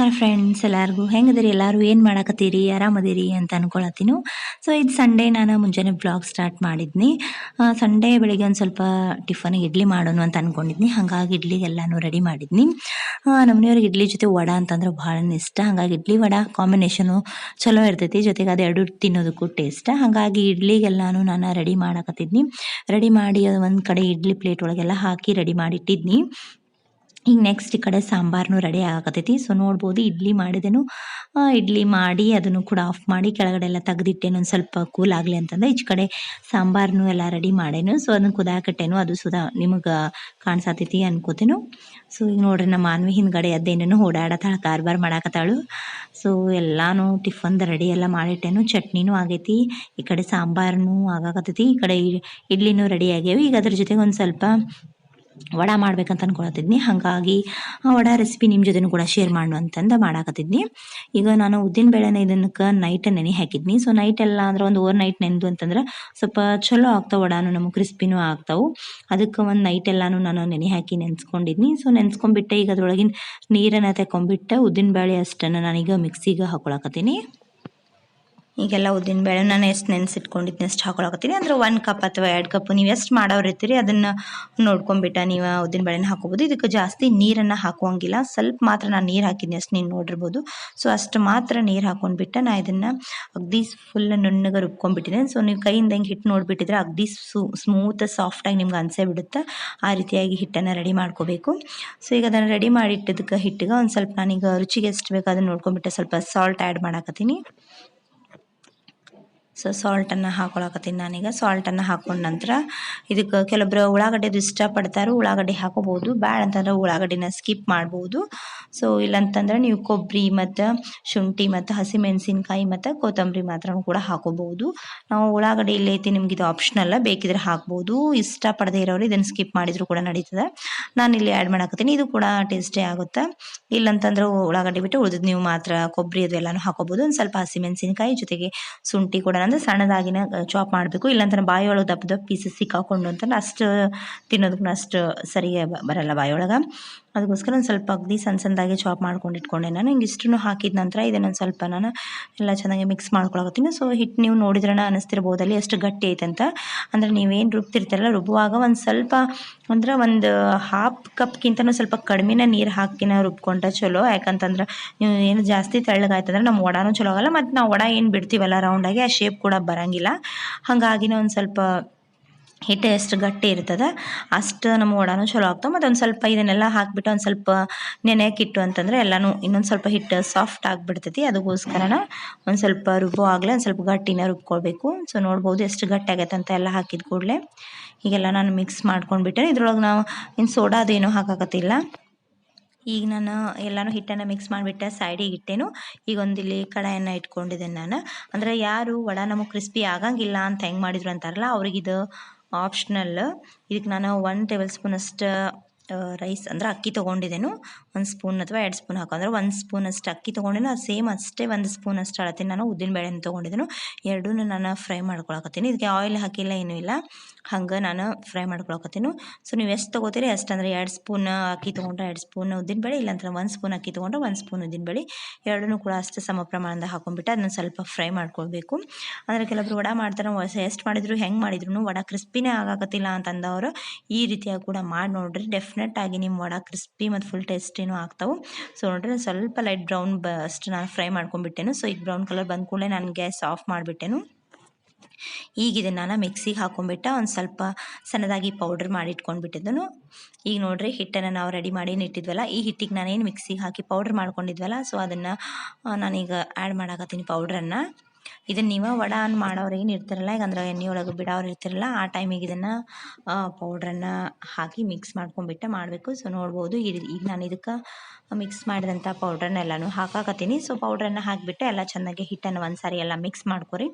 ನಮಸ್ಕಾರ ಫ್ರೆಂಡ್ಸ್, ಎಲ್ಲರಿಗೂ ಹೆಂಗದಿರಿ? ಎಲ್ಲರೂ ಏನು ಮಾಡಕತ್ತೀರಿ? ಆರಾಮದಿರಿ ಅಂತ ಅನ್ಕೊಳತ್ತೀನಿ. ಸೊ ಇದು ಸಂಡೇ ನಾನು ಮುಂಜಾನೆ ಬ್ಲಾಗ್ ಸ್ಟಾರ್ಟ್ ಮಾಡಿದ್ನಿ. ಸಂಡೇ ಬೆಳಿಗ್ಗೆ ಒಂದು ಸ್ವಲ್ಪ ಟಿಫನಿಗೆ ಇಡ್ಲಿ ಮಾಡೋಣ ಅಂತ ಅಂದ್ಕೊಂಡಿದ್ನಿ. ಹಾಗಾಗಿ ಇಡ್ಲಿಗೆಲ್ಲನೂ ರೆಡಿ ಮಾಡಿದ್ನಿ. ನಮ್ಮ ಮನೆಯವ್ರಿಗೆ ಇಡ್ಲಿ ಜೊತೆ ವಡೆ ಅಂತಂದ್ರೆ ಭಾಳ ಇಷ್ಟ. ಹಾಗಾಗಿ ಇಡ್ಲಿ ವಡೆ ಕಾಂಬಿನೇಷನು ಚಲೋ ಇರ್ತೈತಿ, ಜೊತೆಗೆ ಅದು ಎರಡು ತಿನ್ನೋದಕ್ಕೂ ಟೇಸ್ಟ್. ಹಾಗಾಗಿ ಇಡ್ಲಿಗೆಲ್ಲಾನು ನಾನು ರೆಡಿ ಮಾಡಕತ್ತಿದ್ನಿ. ರೆಡಿ ಮಾಡಿ ಅದು ಒಂದು ಕಡೆ ಇಡ್ಲಿ ಪ್ಲೇಟ್ ಒಳಗೆಲ್ಲ ಹಾಕಿ ರೆಡಿ ಮಾಡಿಟ್ಟಿದ್ನಿ. ಈಗ ನೆಕ್ಸ್ಟ್ ಈ ಕಡೆ ಸಾಂಬಾರನು ರೆಡಿ ಆಗಕತ್ತೈತಿ. ಸೊ ನೋಡ್ಬೋದು ಇಡ್ಲಿ ಮಾಡಿದೆನು. ಇಡ್ಲಿ ಮಾಡಿ ಅದನ್ನು ಕೂಡ ಆಫ್ ಮಾಡಿ ಕೆಳಗಡೆ ಎಲ್ಲ ತೆಗೆದಿಟ್ಟೇನು, ಒಂದು ಸ್ವಲ್ಪ ಕೂಲ್ ಆಗಲಿ ಅಂತಂದ್ರೆ ಈಚೆ ಕಡೆ ಸಾಂಬಾರನು ಎಲ್ಲ ರೆಡಿ ಮಾಡೇನು. ಸೊ ಅದನ್ನು ಕುದಾಕಟ್ಟೇನು, ಅದು ಸುಧಾ ನಿಮಗೆ ಕಾಣಿಸತೈತಿ ಅನ್ಕೋತೇನು. ಸೊ ಈಗ ನೋಡ್ರಿ ನಮ್ಮ ಮಾನ್ವಿ ಹಿಂದ್ಗಡೆ ಅದೇನೇನು ಓಡಾಡತ್ತಾಳ, ಕಾರ್ಬಾರ್ ಮಾಡಾಕತ್ತಾಳು. ಸೊ ಎಲ್ಲಾನು ಟಿಫನ್ದು ರೆಡಿ ಎಲ್ಲ ಮಾಡಿಟ್ಟೇನು. ಚಟ್ನಿನೂ ಆಗೈತಿ, ಈ ಕಡೆ ಸಾಂಬಾರನು ಆಗಾಕತ್ತೈತಿ, ಈ ಕಡೆ ಇಡ್ಲಿನೂ ರೆಡಿ ಆಗ್ಯಾವ. ಈಗ ಅದ್ರ ಜೊತೆಗೆ ಒಂದು ಸ್ವಲ್ಪ ವಡೆ ಮಾಡ್ಬೇಕಂತ ಅನ್ಕೊಳತ್ತಿದ್ನಿ. ಹಾಗಾಗಿ ವಡೆ ರೆಸಿಪಿ ನಿಮ್ಮ ಜೊತೆನೂ ಕೂಡ ಶೇರ್ ಮಾಡು ಅಂತಂದು ಮಾಡಾಕತ್ತಿದ್ನಿ. ಈಗ ನಾನು ಉದ್ದಿನ ಬೇಳೆನ ಇದಕ್ಕೆ ನೈಟ್ ನೆನೆ ಹಾಕಿದ್ನಿ. ಸೊ ನೈಟ್ ಎಲ್ಲ ಅಂದ್ರೆ ಒಂದು ಓವರ್ ನೈಟ್ ನೆನೆದು ಅಂತಂದ್ರೆ ಸ್ವಲ್ಪ ಚಲೋ ಆಗ್ತಾವೆ, ವಡಾನು ನಮಗೆ ಕ್ರಿಸ್ಪಿನೂ ಆಗ್ತಾವೆ. ಅದಕ್ಕೆ ಒಂದು ನೈಟ್ ಎಲ್ಲಾನು ನಾನು ನೆನೆ ಹಾಕಿ ನೆನೆಸ್ಕೊಂಡಿದ್ನಿ. ಸೊ ನೆನೆಸ್ಕೊಂಡ್ಬಿಟ್ಟೆ ಈಗ ಅದ್ರೊಳಗಿನ ನೀರನ್ನು ತೆಕೊಂಡ್ಬಿಟ್ಟೆ ಉದ್ದಿನ ಬೇಳೆ ಅಷ್ಟನ್ನು ನಾನೀಗ ಮಿಕ್ಸಿಗೆ ಹಾಕೊಳಕತ್ತೀನಿ. ಈಗೆಲ್ಲ ಉದ್ದಿನ ಬೇಳೆ ನಾನು ಎಷ್ಟು ನೆನೆಸಿಟ್ಕೊಂಡಿದ್ನಿ ಅಷ್ಟು ಹಾಕೊಳಕತ್ತೀನಿ. ಅಂದರೆ 1 ಕಪ್ ಅಥವಾ 2 ಕಪ್ ನೀವು ಎಷ್ಟು ಮಾಡೋರು ಇರ್ತೀರಿ ಅದನ್ನು ನೋಡ್ಕೊಂಬಿಟ್ಟ ನೀವು ಉದ್ದಿನ ಬೇಳೆನ ಹಾಕೋಬೋದು. ಇದಕ್ಕೆ ಜಾಸ್ತಿ ನೀರನ್ನು ಹಾಕುವಂಗಿಲ್ಲ, ಸ್ವಲ್ಪ ಮಾತ್ರ ನಾನು ನೀರು ಹಾಕಿದ್ನಿ ಅಷ್ಟು ನೀವು ನೋಡಿರ್ಬೋದು. ಸೊ ಅಷ್ಟು ಮಾತ್ರ ನೀರು ಹಾಕೊಂಡ್ಬಿಟ್ಟು ನಾ ಇದನ್ನು ಅಗ್ದಿ ಫುಲ್ ನುಣ್ಣಗೆ ರುಬ್ಕೊಂಡ್ಬಿಟ್ಟಿದ್ದೇನೆ. ಸೊ ನೀವು ಕೈಯಿಂದ ಹೆಂಗೆ ಹಿಟ್ಟು ನೋಡಿಬಿಟ್ಟಿದ್ರೆ ಅಗ್ದಿ ಸ್ಮೂತ್ ಸಾಫ್ಟಾಗಿ ನಿಮ್ಗೆ ಅನಿಸೇ ಬಿಡುತ್ತೆ. ಆ ರೀತಿಯಾಗಿ ಹಿಟ್ಟನ್ನು ರೆಡಿ ಮಾಡ್ಕೋಬೇಕು. ಸೊ ಈಗ ಅದನ್ನು ರೆಡಿ ಮಾಡಿಟ್ಟಿದ್ದಕ್ಕೆ ಹಿಟ್ಟಿಗೆ ಒಂದು ಸ್ವಲ್ಪ ನಾನೀಗ ರುಚಿಗೆ ಎಷ್ಟು ಬೇಕು ಅದನ್ನು ನೋಡ್ಕೊಂಡ್ಬಿಟ್ಟು ಸ್ವಲ್ಪ ಸಾಲ್ಟ್ ಆ್ಯಡ್ ಮಾಡಾಕತ್ತೀನಿ. ಸೊ ಸಾಲ್ಟನ್ನು ಹಾಕೊಳಕತ್ತೀನಿ ನಾನೀಗ. ಸಾಲ್ಟನ್ನು ಹಾಕೊಂಡ ನಂತರ ಇದಕ್ಕೆ ಕೆಲವೊಬ್ಬರು ಉಳ್ಳಾಗಡ್ಡೆದು ಇಷ್ಟಪಡ್ತಾರೆ, ಉಳ್ಳಾಗಡ್ಡೆ ಹಾಕೋಬೋದು. ಬ್ಯಾಡ ಅಂತಂದ್ರೆ ಉಳ್ಳಾಗಡ್ಡಿನ ಸ್ಕಿಪ್ ಮಾಡ್ಬೋದು. ಸೊ ಇಲ್ಲಂತಂದ್ರೆ ನೀವು ಕೊಬ್ಬರಿ ಮತ್ತು ಶುಂಠಿ ಮತ್ತು ಹಸಿಮೆಣಸಿನ್ಕಾಯಿ ಮತ್ತು ಕೊತ್ತಂಬರಿ ಮಾತ್ರ ಕೂಡ ಹಾಕೋಬೋದು. ನಾವು ಉಳ್ಳಾಗಡ್ಡೆ ಇಲ್ಲೇ ಐತಿ, ನಿಮ್ಗೆ ಇದು ಆಪ್ಷನಲ್ಲ, ಬೇಕಿದ್ರೆ ಹಾಕ್ಬೋದು. ಇಷ್ಟಪಡದೇ ಇರೋರು ಇದನ್ನು ಸ್ಕಿಪ್ ಮಾಡಿದ್ರು ಕೂಡ ನಡೀತದೆ. ನಾನು ಇಲ್ಲಿ ಆ್ಯಡ್ ಮಾಡಾಕತ್ತೀನಿ, ಇದು ಕೂಡ ಟೇಸ್ಟೇ ಆಗುತ್ತೆ. ಇಲ್ಲಂತಂದ್ರೆ ಉಳ್ಳಾಗಡ್ಡೆ ಬಿಟ್ಟು ಉಳಿದು ನೀವು ಮಾತ್ರ ಕೊಬ್ಬರಿ ಅದು ಎಲ್ಲನೂ ಹಾಕೋಬೋದು. ಒಂದು ಸ್ವಲ್ಪ ಹಸಿಮೆಣಸಿನ್ಕಾಯಿ ಜೊತೆಗೆ ಶುಂಠಿ ಕೂಡ ಅಂದರೆ ಸಣ್ಣದಾಗಿನ ಚಾಪ್ ಮಾಡಬೇಕು. ಇಲ್ಲಾಂದ್ರೆ ಬಾಯಿಯೊಳಗೆ ದಪ್ಪ ದಪ್ಪ ಪೀಸಸ್ ಸಿಕ್ಕಾಕೊಂಡು ಅಂತಂದ್ರೆ ಅಷ್ಟು ತಿನ್ನೋದಕ್ಕೂ ಅಷ್ಟು ಸರಿಯಾಗಿ ಬರಲ್ಲ ಬಾಯಿಯೊಳಗೆ. ಅದಕ್ಕೋಸ್ಕರ ಒಂದು ಸ್ವಲ್ಪ ಅಗ್ದಿ ಸಣ್ಣದಾಗಿ ಚಾಪ್ ಮಾಡ್ಕೊಂಡು ಇಟ್ಕೊಂಡೆ ನಾನು. ಹಿಂಗೆ ಇಷ್ಟನ್ನು ಹಾಕಿದ ನಂತರ ಇದನ್ನೊಂದು ಸ್ವಲ್ಪ ನಾನು ಎಲ್ಲ ಚೆನ್ನಾಗಿ ಮಿಕ್ಸ್ ಮಾಡ್ಕೊಳಕತ್ತೀನಿ. ಸೊ ಹಿಟ್ಟು ನೀವು ನೋಡಿದ್ರಣ ಅನ್ನಿಸ್ತಿರ್ಬೋದಲ್ಲಿ ಎಷ್ಟು ಗಟ್ಟಿ ಐತೆ ಅಂತ. ಅಂದರೆ ನೀವೇನು ರುಬ್ತಿರ್ತೀರಲ್ಲ, ರುಬ್ಬುವಾಗ ಒಂದು ಸ್ವಲ್ಪ ಅಂದ್ರೆ ಒಂದು 1/2 ಕಪ್ಗಿಂತನೂ ಸ್ವಲ್ಪ ಕಡಿಮೆನೇ ನೀರು ಹಾಕಿನ ರುಬ್ಕೊಂಡ್ರೆ ಚಲೋ. ಯಾಕಂತಂದ್ರೆ ನೀವು ಏನು ಜಾಸ್ತಿ ತೆಳ್ಳಗಾಯ್ತಂದ್ರೆ ನಮ್ಮ ವಡಾನೂ ಚಲೋ ಆಗಲ್ಲ, ಮತ್ತು ನಾವು ವಡ ಏನು ಬಿಡ್ತೀವಲ್ಲ ರೌಂಡಾಗಿ ಆ ಶೇಪ್ ಕೂಡ ಬರೋಂಗಿಲ್ಲ. ಹಾಗಾಗಿನೇ ಒಂದು ಸ್ವಲ್ಪ ಹಿಟ್ಟು ಎಷ್ಟು ಗಟ್ಟಿ ಇರ್ತದೆ ಅಷ್ಟು ನಮ್ಮ ವಡಾನೂ ಚಲೋ ಆಗ್ತಾವೆ. ಮತ್ತು ಒಂದು ಸ್ವಲ್ಪ ಇದನ್ನೆಲ್ಲ ಹಾಕಿಬಿಟ್ಟು ಒಂದು ಸ್ವಲ್ಪ ನೆನೆಯಕ್ಕಿಟ್ಟು ಅಂತಂದರೆ ಎಲ್ಲನೂ ಇನ್ನೊಂದು ಸ್ವಲ್ಪ ಹಿಟ್ಟು ಸಾಫ್ಟ್ ಆಗಿಬಿಡ್ತೈತಿ. ಅದಕ್ಕೋಸ್ಕರನ ಒಂದು ಸ್ವಲ್ಪ ರುಬ್ಬುವಾಗಲೇ ಒಂದು ಸ್ವಲ್ಪ ಗಟ್ಟಿನ ರುಬ್ಕೊಳ್ಬೇಕು. ಸೊ ನೋಡ್ಬೋದು ಎಷ್ಟು ಗಟ್ಟಿ ಆಗೈತೆ ಅಂತ ಎಲ್ಲ ಹಾಕಿದ ಕೂಡಲೇ ಹೀಗೆಲ್ಲ ನಾನು ಮಿಕ್ಸ್ ಮಾಡ್ಕೊಂಡ್ಬಿಟ್ಟೆ. ಇದ್ರೊಳಗೆ ನಾವು ಇನ್ನು ಸೋಡಾ ಅದೇನೂ ಹಾಕಾಕತ್ತಿಲ್ಲ. ಈಗ ನಾನು ಎಲ್ಲನೂ ಹಿಟ್ಟನ್ನು ಮಿಕ್ಸ್ ಮಾಡಿಬಿಟ್ಟೆ, ಸೈಡಿಗೆ ಇಟ್ಟೇನು. ಈಗ ಒಂದಿಲ್ಲಿ ಕಡಾಯನ್ನು ಇಟ್ಕೊಂಡಿದ್ದೇನೆ ನಾನು. ಅಂದರೆ ಯಾರು ವಡ ನಮಗೆ ಕ್ರಿಸ್ಪಿ ಆಗಂಗಿಲ್ಲ ಅಂತ ಹೆಂಗೆ ಮಾಡಿದ್ರು ಅಂತಾರಲ್ಲ ಅವ್ರಿಗಿದು ಆಪ್ಷನಲ್. ಇದಕ್ಕೆ ನಾನು 1 ಟೇಬಲ್ ಸ್ಪೂನ್ ಅಷ್ಟು ರೈಸ್ ಅಂದರೆ ಅಕ್ಕಿ ತೊಗೊಂಡಿದ್ದೇನು. 1 ಸ್ಪೂನ್ ಅಥವಾ 2 ಸ್ಪೂನ್ ಹಾಕಂದ್ರೆ 1 ಸ್ಪೂನ್ ಅಷ್ಟು ಅಕ್ಕಿ ತೊಗೊಂಡಿನ, ಸೇಮ್ ಅಷ್ಟೇ 1 ಸ್ಪೂನ್ ಅಷ್ಟು ಅಳತೀನಿ ನಾನು ಉದ್ದಿನ ಬೇಳೆನ ತೊಗೊಂಡಿದ್ದೇನು. ಎರಡೂ ನಾನು ಫ್ರೈ ಮಾಡ್ಕೊಳಕತ್ತೀನಿ. ಇದಕ್ಕೆ ಆಯಿಲ್ ಹಾಕಿಲ್ಲ ಏನೂ ಇಲ್ಲ, ಹಂಗೆ ನಾನು ಫ್ರೈ ಮಾಡ್ಕೊಳಕತ್ತೀನಿ. ಸೊ ನೀವು ಎಷ್ಟು ತೊಗೋತೀರಿ ಅಷ್ಟು, ಅಂದರೆ 2 ಸ್ಪೂನ್ ಅಕ್ಕಿ ತೊಗೊಂಡ್ರೆ 2 ಸ್ಪೂನ್ ಉದ್ದಿನಬೇಳೆ, ಇಲ್ಲಾಂದ್ರೆ 1 ಸ್ಪೂನ್ ಅಕ್ಕಿ ತೊಗೊಂಡ್ರೆ 1 ಸ್ಪೂನ್ ಉದ್ದಿನಬೇಳೆ, ಎರಡೂ ಕೂಡ ಅಷ್ಟು ಸಮ ಪ್ರಮಾಣದ ಹಾಕೊಂಡ್ಬಿಟ್ಟು ಅದನ್ನ ಸ್ವಲ್ಪ ಫ್ರೈ ಮಾಡ್ಕೊಳ್ಬೇಕು. ಅಂದರೆ ಕೆಲವೊಬ್ರು ವಡ ಮಾಡ್ತಾರೆ, ಎಷ್ಟು ಮಾಡಿದ್ರು ಹೆಂಗೆ ಮಾಡಿದ್ರು ವಡ ಕ್ರಿಸ್ಪಿನೇ ಆಗಾಕತ್ತಿಲ್ಲ ಅಂತಂದವರು ಈ ರೀತಿಯಾಗಿ ಕೂಡ ಮಾಡಿ ನೋಡ್ರಿ. ಡೆಫಿನೆಟ್ ಆಗಿ ನಿಮ್ಮ ವಡ ಕ್ರಿಸ್ಪಿ ಮತ್ತು ಫುಲ್ ಟೇಸ್ಟಿನೂ ಆಗ್ತಾವೆ. ಸೊ ನೋಡ್ರಿ ಸ್ವಲ್ಪ ಲೈಟ್ ಬ್ರೌನ್ ಅಷ್ಟು ನಾನು ಫ್ರೈ ಮಾಡ್ಕೊಂಡ್ಬಿಟ್ಟೆನು. ಸೊ ಈಗ ಬ್ರೌನ್ ಕಲರ್ ಬಂದ ಕೂಡಲೇ ನಾನು ಗ್ಯಾಸ್ ಆಫ್ ಮಾಡಿಬಿಟ್ಟೆನು. ಈಗ ಇದನ್ನು ನಾನು ಮಿಕ್ಸಿಗೆ ಹಾಕೊಂಡ್ಬಿಟ್ಟು ಒಂದು ಸ್ವಲ್ಪ ಸಣ್ಣದಾಗಿ ಪೌಡ್ರ್ ಮಾಡಿ ಇಟ್ಕೊಂಡ್ಬಿಟ್ಟಿದ್ದನು. ಈಗ ನೋಡ್ರಿ ಹಿಟ್ಟನ್ನು ನಾವು ರೆಡಿ ಮಾಡಿ ಇಟ್ಟಿದ್ವಲ್ಲ, ಈ ಹಿಟ್ಟಿಗೆ ನಾನೇನು ಮಿಕ್ಸಿಗೆ ಹಾಕಿ ಪೌಡ್ರ್ ಮಾಡ್ಕೊಂಡಿದ್ವಲ್ಲ, ಸೊ ಅದನ್ನು ನಾನೀಗ ಆ್ಯಡ್ ಮಾಡಾಕತ್ತೀನಿ ಪೌಡ್ರನ್ನು. ಇದನ್ನು ನೀವು ವಡ ಮಾಡೋರು ಏನು ಇರ್ತಿರಲ್ಲ, ಈಗ ಅಂದ್ರೆ ಎಣ್ಣೆ ಒಳಗೆ ಬಿಡೋರು ಇರ್ತಿರಲ್ಲ, ಆ ಟೈಮಿಗೆ ಇದನ್ನು ಪೌಡ್ರನ್ನು ಹಾಕಿ ಮಿಕ್ಸ್ ಮಾಡ್ಕೊಂಡ್ಬಿಟ್ಟು ಮಾಡಬೇಕು. ಸೊ ನೋಡ್ಬೋದು ಈಗ ನಾನು ಇದಕ್ಕೆ ಮಿಕ್ಸ್ ಮಾಡಿದಂಥ ಪೌಡ್ರನ್ನೆಲ್ಲನೂ ಹಾಕಾಕತ್ತೀನಿ. ಸೊ ಪೌಡ್ರನ್ನು ಹಾಕಿಬಿಟ್ಟು ಎಲ್ಲ ಚೆನ್ನಾಗಿ ಹಿಟ್ಟನ್ನು ಒಂದು ಸಾರಿ ಎಲ್ಲ ಮಿಕ್ಸ್ ಮಾಡ್ಕೊರಿ.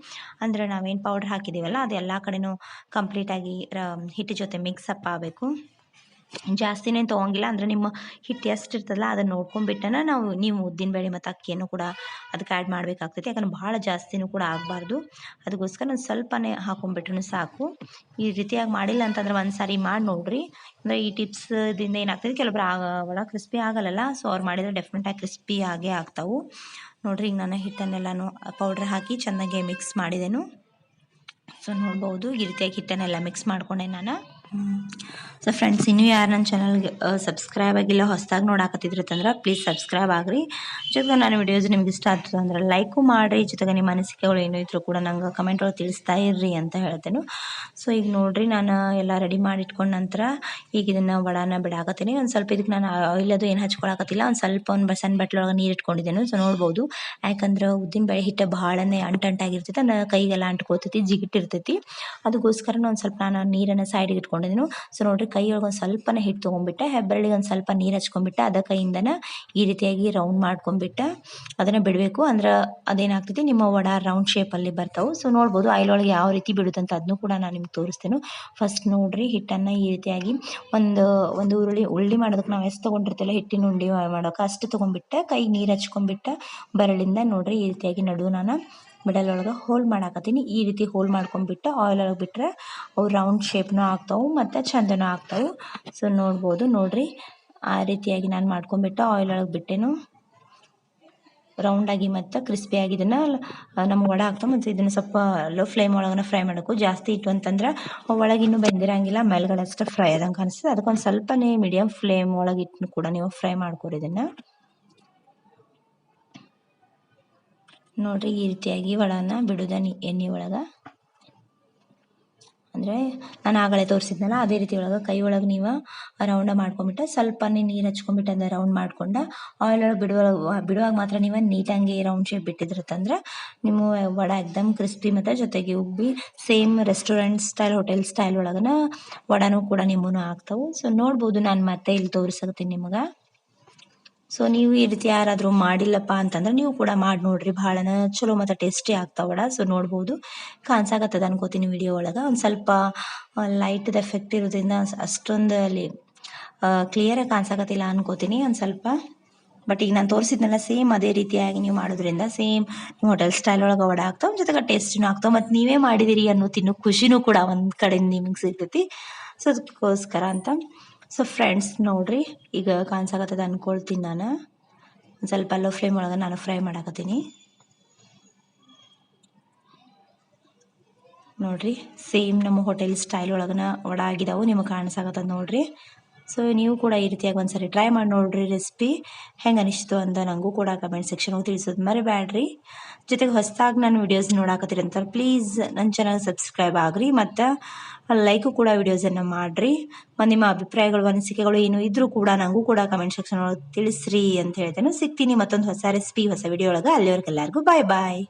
ಅಂದರೆ ನಾವೇನು ಪೌಡ್ರ್ ಹಾಕಿದ್ದೀವಲ್ಲ ಅದು ಎಲ್ಲ ಕಡೆನೂ ಕಂಪ್ಲೀಟಾಗಿ ಹಿಟ್ಟು ಜೊತೆ ಮಿಕ್ಸಪ್ ಆಗಬೇಕು. ಜಾಸ್ತಿನೇ ತೊಗೊಂಗಿಲ್ಲ, ಅಂದರೆ ನಿಮ್ಮ ಹಿಟ್ಟು ಎಷ್ಟು ಇರ್ತದಲ್ಲ ಅದನ್ನು ನೋಡ್ಕೊಂಡ್ಬಿಟ್ಟನ ನೀವು ಉದ್ದಿನಬೇಳೆ ಮತ್ತು ಅಕ್ಕಿಯನ್ನು ಕೂಡ ಅದಕ್ಕೆ ಆ್ಯಡ್ ಮಾಡಬೇಕಾಗ್ತೈತಿ. ಯಾಕಂದ್ರೆ ಭಾಳ ಜಾಸ್ತಿನೂ ಕೂಡ ಆಗಬಾರ್ದು. ಅದಕ್ಕೋಸ್ಕರ ನಾನು ಸ್ವಲ್ಪನೇ ಹಾಕೊಂಡ್ಬಿಟ್ರೂ ಸಾಕು. ಈ ರೀತಿಯಾಗಿ ಮಾಡಿಲ್ಲ ಅಂತಂದ್ರೆ ಒಂದು ಸಾರಿ ಮಾಡಿ ನೋಡಿರಿ. ಅಂದರೆ ಈ ಟಿಪ್ಸ್ದಿಂದ ಏನಾಗ್ತದೆ, ಕೆಲವೊಬ್ರು ಒಳ ಕ್ರಿಸ್ಪಿ ಆಗಲ್ಲ, ಸೊ ಅವ್ರು ಮಾಡಿದರೆ ಡೆಫಿನೆಟಾಗಿ ಕ್ರಿಸ್ಪಿ ಆಗೇ ಆಗ್ತಾವೆ. ನೋಡಿರಿ, ಈಗ ನಾನು ಹಿಟ್ಟನ್ನೆಲ್ಲನೂ ಪೌಡ್ರ್ ಹಾಕಿ ಚೆನ್ನಾಗಿ ಮಿಕ್ಸ್ ಮಾಡಿದೆನು. ಸೊ ನೋಡ್ಬೋದು, ಈ ರೀತಿಯಾಗಿ ಹಿಟ್ಟನ್ನೆಲ್ಲ ಮಿಕ್ಸ್ ಮಾಡ್ಕೊಂಡೆ ನಾನು. ಸೊ ಫ್ರೆಂಡ್ಸ್, ಇನ್ನೂ ಯಾರು ನನ್ನ ಚಾನಲ್ಗೆ ಸಬ್ಸ್ಕ್ರೈಬ್ ಆಗಿಲ್ಲ, ಹೊಸದಾಗಿ ನೋಡಾಕತ್ತಿದ್ರಂದ್ರೆ ಪ್ಲೀಸ್ ಸಬ್ಸ್ಕ್ರೈಬ್ ಆಗಿರಿ. ಜೊತೆಗೆ ನನ್ನ ವಿಡಿಯೋಸ್ ನಿಮ್ಗೆ ಇಷ್ಟ ಆಗ್ತದೆ ಅಂದ್ರೆ ಲೈಕು ಮಾಡಿರಿ. ಜೊತೆಗೆ ನಿಮ್ಮ ಅನಿಸಿಕೆಗಳು ಏನೋ ಇದ್ರೂ ಕೂಡ ನಂಗೆ ಕಮೆಂಟ್ ಒಳಗೆ ತಿಳಿಸ್ತಾ ಇರ್ರಿ ಅಂತ ಹೇಳ್ತೇನೆ. ಸೊ ಈಗ ನೋಡಿರಿ, ನಾನು ಎಲ್ಲ ರೆಡಿ ಮಾಡಿ ಇಟ್ಕೊಂಡ ನಂತರ ಈಗ ಇದನ್ನು ವಡಾನ ಬಿಡಾಕತ್ತೀನಿ. ಒಂದು ಸ್ವಲ್ಪ ಇದಕ್ಕೆ ನಾನು ಆಯಿಲ್ ಅದು ಏನು ಹಚ್ಕೊಳಕತ್ತಿಲ್ಲ, ಒಂದು ಸ್ವಲ್ಪ ಒಂದು ಸಣ್ಣ ಬಟ್ಲೊಳಗೆ ನೀರು ಇಟ್ಕೊಂಡಿದ್ದೇನೆ. ಸೊ ನೋಡ್ಬೋದು, ಯಾಕಂದ್ರೆ ಉದ್ದಿನಬೇಳೆ ಹಿಟ್ಟು ಭಾಳನೇ ಅಂಟಾಗಿರ್ತೈತೆ, ಕೈಗೆಲ್ಲ ಅಂಟ್ಕೊಳ್ತೈತಿ, ಜಿಗಿಟ್ಟಿರ್ತೈತಿ. ಅದಕ್ಕೋಸ್ಕರ ಒಂದು ಸ್ವಲ್ಪ ನಾನು ನೀರನ್ನು ಸೈಡಿಗೆ ಇಟ್ಕೊಂಡಿದ್ದೀನಿ. ಸೊ ನೋಡ್ರಿ, ಕೈಯೊಳಗೆ ಒಂದು ಸ್ವಲ್ಪನೇ ಹಿಟ್ಟು ತೊಗೊಂಡ್ಬಿಟ್ಟೆ, ಹೆಬ್ಬೆರಳಿಗೆ ಒಂದು ಸ್ವಲ್ಪ ನೀರು ಹಚ್ಕೊಂಡ್ಬಿಟ್ಟೆ, ಅದ ಕೈಯಿಂದನ ಈ ರೀತಿಯಾಗಿ ರೌಂಡ್ ಮಾಡ್ಕೊಂಡ್ಬಿಟ್ಟೆ ಅದನ್ನು ಬಿಡಬೇಕು. ಅಂದ್ರೆ ಅದೇನಾಗ್ತೈತಿ, ನಿಮ್ಮ ವಡ ರೌಂಡ್ ಶೇಪಲ್ಲಿ ಬರ್ತಾವೆ. ಸೊ ನೋಡ್ಬೋದು, ಆಯಿಲ್ ಒಳಗೆ ಯಾವ ರೀತಿ ಬಿಡುತ್ತಂತ ಅದನ್ನು ಕೂಡ ನಾನು ನಿಮ್ಗೆ ತೋರಿಸ್ತೇನೆ. ಫಸ್ಟ್ ನೋಡ್ರಿ, ಹಿಟ್ಟನ್ನು ಈ ರೀತಿಯಾಗಿ ಒಂದು ಉಳ್ಳಿ ಮಾಡೋದಕ್ಕೆ ನಾವು ಎಷ್ಟು ತೊಗೊಂಡಿರ್ತಿಲ್ಲ, ಹಿಟ್ಟಿನ ಉಂಡೆ ಮಾಡೋಕೆ ಅಷ್ಟು ತೊಗೊಂಡ್ಬಿಟ್ಟೆ, ಕೈಗೆ ನೀರು ಹಚ್ಕೊಂಡ್ಬಿಟ್ಟೆ ಬೆರಳಿಂದ. ನೋಡ್ರಿ, ಈ ರೀತಿಯಾಗಿ ನಡು ನಾನು ಮಿಡಲ್ ಒಳಗೆ ಹೋಲ್ ಮಾಡಾಕತ್ತೀನಿ. ಈ ರೀತಿ ಹೋಲ್ ಮಾಡ್ಕೊಂಡ್ಬಿಟ್ಟು ಆಯಿಲ್ ಒಳಗೆ ಬಿಟ್ಟರೆ ಅವು ರೌಂಡ್ ಶೇಪ್ನೂ ಆಗ್ತಾವೆ ಮತ್ತು ಚಂದನೂ ಆಗ್ತಾವೆ. ಸೊ ನೋಡ್ಬೋದು, ನೋಡ್ರಿ, ಆ ರೀತಿಯಾಗಿ ನಾನು ಮಾಡ್ಕೊಂಡ್ಬಿಟ್ಟು ಆಯಿಲ್ ಒಳಗೆ ಬಿಟ್ಟೆನು ರೌಂಡಾಗಿ ಮತ್ತು ಕ್ರಿಸ್ಪಿಯಾಗಿ ಇದನ್ನು ನಮ್ಮ ವಡೆ ಆಗ್ತಾವೆ. ಮತ್ತು ಇದನ್ನು ಸ್ವಲ್ಪ ಲೋ ಫ್ಲೇಮ್ ಒಳಗೆ ಫ್ರೈ ಮಾಡಬೇಕು. ಜಾಸ್ತಿ ಇಟ್ಟು ಅಂತಂದ್ರೆ ಒಳಗೆ ಇನ್ನೂ ಬೆಂದಿರಂಗಿಲ್ಲ, ಮೇಲ್ಗಡೆ ಅಷ್ಟೇ ಫ್ರೈ ಆದಂಗೆ ಅನಿಸ್ತದೆ. ಅದಕ್ಕೊಂದು ಸ್ವಲ್ಪನೇ ಮೀಡಿಯಮ್ ಫ್ಲೇಮ್ ಒಳಗೆ ಇಟ್ಟು ಕೂಡ ನೀವು ಫ್ರೈ ಮಾಡ್ಕೊರಿ ಇದನ್ನು. ನೋಡ್ರಿ, ಈ ರೀತಿಯಾಗಿ ವಡಾನ ಬಿಡೋದ ಎಣ್ಣೆ ಒಳಗೆ. ಅಂದರೆ ನಾನು ಆಗಲೇ ತೋರಿಸಿದ್ನಲ್ಲ ಅದೇ ರೀತಿ ಒಳಗೆ ಕೈ ಒಳಗೆ ನೀವು ರೌಂಡ ಮಾಡ್ಕೊಂಬಿಟ್ಟು ಸ್ವಲ್ಪನೇ ನೀರು ಹಚ್ಕೊಂಡ್ಬಿಟ್ಟು ಅದನ್ನ ರೌಂಡ್ ಮಾಡ್ಕೊಂಡು ಆಯಿಲ್ ಒಳಗೆ ಬಿಡುವಾಗ ಮಾತ್ರ ನೀವು ನೀಟಾಗಿ ರೌಂಡ್ ಶೇಪ್ ಬಿಟ್ಟಿದ್ರಂದ್ರೆ ನಿಮ್ಮ ವಡ ಎಕ್ದಮ್ ಕ್ರಿಸ್ಪಿ ಮತ್ತು ಜೊತೆಗೆ ಉಬ್ಬಿ same restaurant style, hotel style ಒಳಗನ ವಡನೂ ಕೂಡ ನಿಮ್ಮೂ ಆಗ್ತಾವೆ. ಸೊ ನೋಡ್ಬೋದು, ನಾನು ಮತ್ತೆ ಇಲ್ಲಿ ತೋರಿಸಕತ್ತೀನಿ ನಿಮಗೆ. ಸೊ ನೀವು ಈ ರೀತಿ ಯಾರಾದರೂ ಮಾಡಿಲ್ಲಪ್ಪ ಅಂತಂದ್ರೆ ನೀವು ಕೂಡ ಮಾಡಿ ನೋಡ್ರಿ, ಭಾಳನ ಚಲೋ ಮತ್ತು ಟೇಸ್ಟಿ ಆಗ್ತಾವೆ ವಡ. ಸೊ ನೋಡ್ಬೋದು, ಕಾಣಿಸಾಕತ್ತದ ಅನ್ಕೋತೀನಿ ವಿಡಿಯೋ ಒಳಗೆ. ಒಂದು ಸ್ವಲ್ಪ ಲೈಟ್ದ ಎಫೆಕ್ಟ್ ಇರೋದ್ರಿಂದ ಅಷ್ಟೊಂದು ಅಲ್ಲಿ ಕ್ಲಿಯರಾಗಿ ಕಾಣಿಸಾಕತ್ತಿಲ್ಲ ಅನ್ಕೋತೀನಿ ಒಂದು ಸ್ವಲ್ಪ. ಬಟ್ ಈಗ ನಾನು ತೋರಿಸಿದ್ನಲ್ಲ ಸೇಮ್ ಅದೇ ರೀತಿಯಾಗಿ ನೀವು ಮಾಡೋದ್ರಿಂದ ಸೇಮ್ ನೀವು ಹೋಟೆಲ್ ಸ್ಟೈಲ್ ಒಳಗೆ ವಡ ಆಗ್ತಾವೆ, ಜೊತೆಗೆ ಟೇಸ್ಟಿನೂ ಆಗ್ತಾವೆ. ಮತ್ತು ನೀವೇ ಮಾಡಿದಿರಿ ಅನ್ನೋ ತಿನ್ನೋ ಖುಷಿನೂ ಕೂಡ ಒಂದು ಕಡೆಯಿಂದ ನಿಮಗೆ ಸಿಗ್ತೈತಿ. ಸೊ ಅದಕ್ಕೋಸ್ಕರ ಅಂತ. ಸೊ ಫ್ರೆಂಡ್ಸ್ ನೋಡ್ರಿ, ಈಗ ಕಾಣಿಸಾಕತ್ತದ ಅನ್ಕೊಳ್ತೀನಿ ನಾನು. ಒಂದು ಸ್ವಲ್ಪ ಲೋ ಫ್ಲೇಮ್ ಒಳಗೆ ನಾನು ಫ್ರೈ ಮಾಡಾಕತ್ತೀನಿ. ನೋಡ್ರಿ, ಸೇಮ್ ನಮ್ಮ ಹೋಟೆಲ್ ಸ್ಟೈಲ್ ಒಳಗನ ವಡ ಆಗಿದಾವೆ, ನಿಮಗೆ ಕಾಣಿಸಾಕತ್ತದ ನೋಡ್ರಿ. ಸೊ ನೀವು ಕೂಡ ಈ ರೀತಿಯಾಗಿ ಒಂದ್ಸರಿ ಟ್ರೈ ಮಾಡಿ ನೋಡ್ರಿ. ರೆಸಿಪಿ ಹೆಂಗೆ ಅನಿಸ್ತು ಅಂತ ನನಗೂ ಕೂಡ ಕಮೆಂಟ್ ಸೆಕ್ಷನ್ಗೆ ತಿಳಿಸೋದು ಮರಿಬೇಡ್ರಿ. ಜೊತೆಗೆ ಹೊಸದಾಗಿ ನಾನು ವಿಡಿಯೋಸ್ ನೋಡಾಕತ್ತೀರಿ ಅಂತ ಪ್ಲೀಸ್ ನನ್ನ ಚಾನಲ್ ಸಬ್ಸ್ಕ್ರೈಬ್ ಆಗ್ರಿ ಮತ್ತು ಲೈಕು ಕೂಡ ವಿಡಿಯೋಸನ್ನು ಮಾಡಿರಿ. ಮತ್ತು ನಿಮ್ಮ ಅಭಿಪ್ರಾಯಗಳು ಅನಿಸಿಕೆಗಳು ಏನು ಇದ್ರೂ ಕೂಡ ನನಗೂ ಕೂಡ ಕಮೆಂಟ್ ಸೆಕ್ಷನ್ ಒಳಗೆ ತಿಳಿಸ್ರಿ ಅಂತ ಹೇಳ್ತೇನೆ. ಸಿಗ್ತೀನಿ ಮತ್ತೊಂದು ಹೊಸ ರೆಸಿಪಿ ಹೊಸ ವಿಡಿಯೋ ಒಳಗೆ. ಅಲ್ಲಿವರೆಗೆ ಎಲ್ಲರಿಗೂ ಬಾಯ್ ಬಾಯ್.